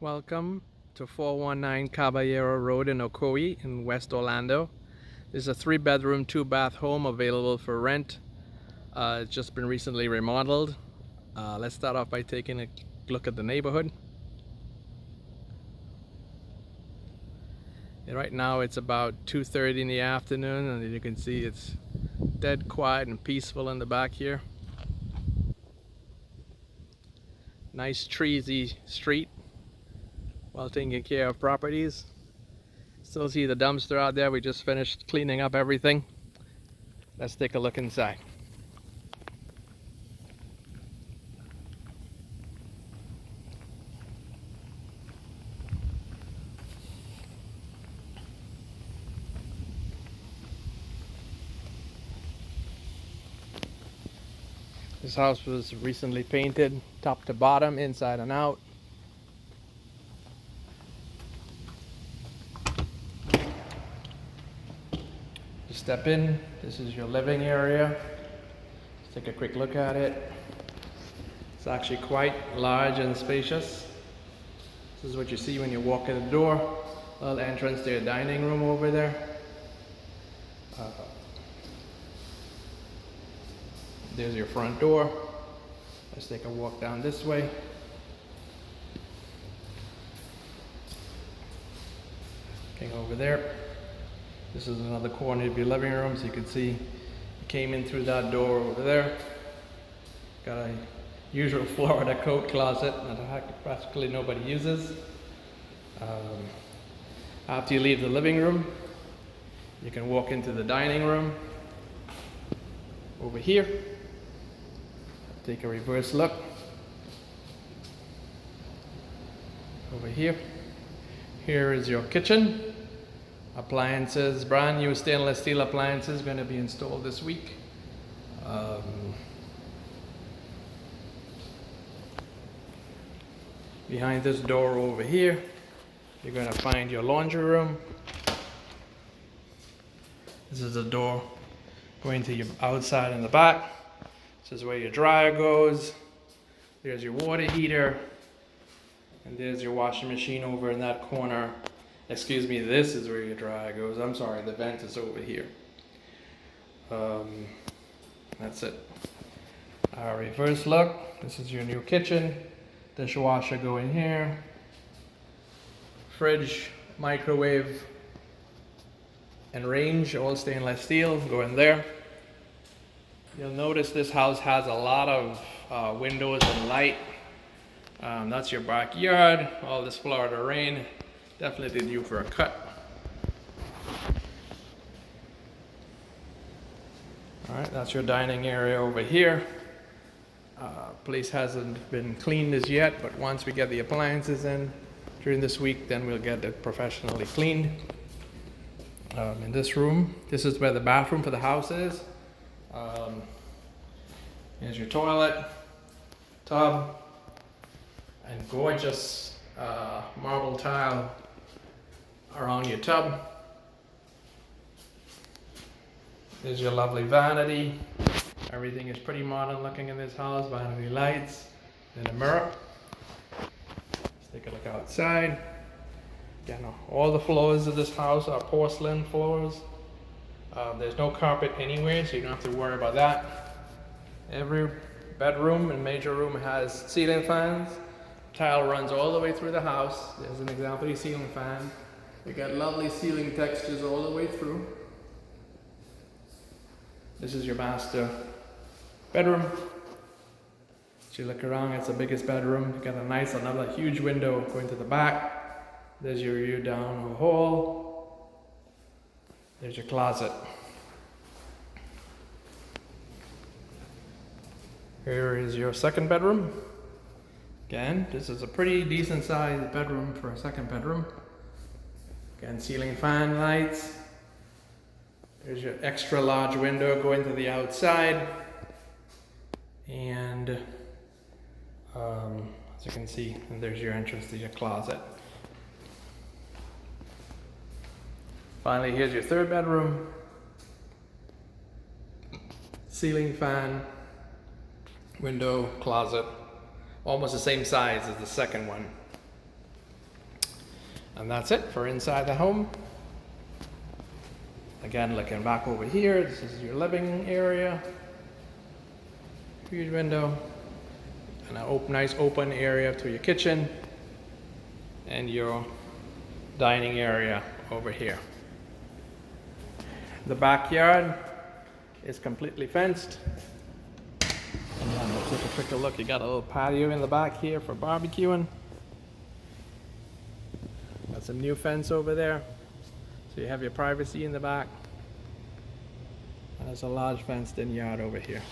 Welcome to 419 Caballero Road in Ocoee in West Orlando. This is a 3-bedroom, 2-bath home available for rent. It's just been recently remodeled. Let's start off by taking a look at the neighborhood. And right now it's about 2:30 in the afternoon, and as you can see it's dead quiet and peaceful in the back here. Nice treesy street, well taken care of properties. Still see the dumpster out there. We just finished cleaning up everything. Let's take a look inside. This house was recently painted top to bottom, inside and out. You step in, this is your living area. Let's take a quick look at it. It's actually quite large and spacious. This is what you see when you walk in the door. Little entrance to your dining room over there. There's your front door. Let's take a walk down this way. Going over there. This is another corner of your living room, so you can see you came in through that door over there. Got a usual Florida coat closet that practically nobody uses. After you leave the living room, you can walk into the dining room over here. Take a reverse look. Over here. Here is your kitchen. Appliances, brand new stainless steel appliances going to be installed this week. Behind this door over here, you're going to find your laundry room. This is the door going to your outside in the back. This is where your dryer goes. There's your water heater. And there's your washing machine over in that corner. Excuse me, this is where your dryer goes. I'm sorry, the vent is over here. That's it. Reverse look. This is your new kitchen. Dishwasher go in here. Fridge, microwave, and range, all stainless steel, go in there. You'll notice this house has a lot of windows and light. That's your backyard. All this Florida rain definitely due for a cut. Alright, that's your dining area over here. Place hasn't been cleaned as yet, but once we get the appliances in during this week, then we'll get it professionally cleaned. In this room, this is where the bathroom for the house is. Here's your toilet, tub, and gorgeous marble tile around your tub. There's your lovely vanity. Everything is pretty modern looking in this house. Vanity lights and a mirror. Let's take a look outside. Again, all the floors of this house are porcelain floors. There's no carpet anywhere, so you don't have to worry about that. Every bedroom and major room has ceiling fans. Tile runs all the way through the house. There's an example of your ceiling fan. You got lovely ceiling textures all the way through. This is your master bedroom. As you look around, it's the biggest bedroom. You got a nice, another huge window going to the back. There's your view down the hall. There's your closet. Here is your second bedroom. Again, this is a pretty decent sized bedroom for a second bedroom. Again, ceiling fan lights. There's your extra large window going to the outside. And as you can see, and there's your entrance to your closet. Finally, here's your third bedroom. Ceiling fan, window, closet, almost the same size as the second one. And that's it for inside the home. Again, looking back over here, this is your living area. Huge window. And a nice open area to your kitchen. And your dining area over here. The backyard is completely fenced. And then let's take a quicker look. You got a little patio in the back here for barbecuing. Got some new fence over there. So you have your privacy in the back. And there's a large fenced in yard over here.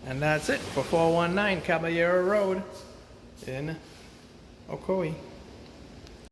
And that's it for 419 Caballero Road in Ocoee.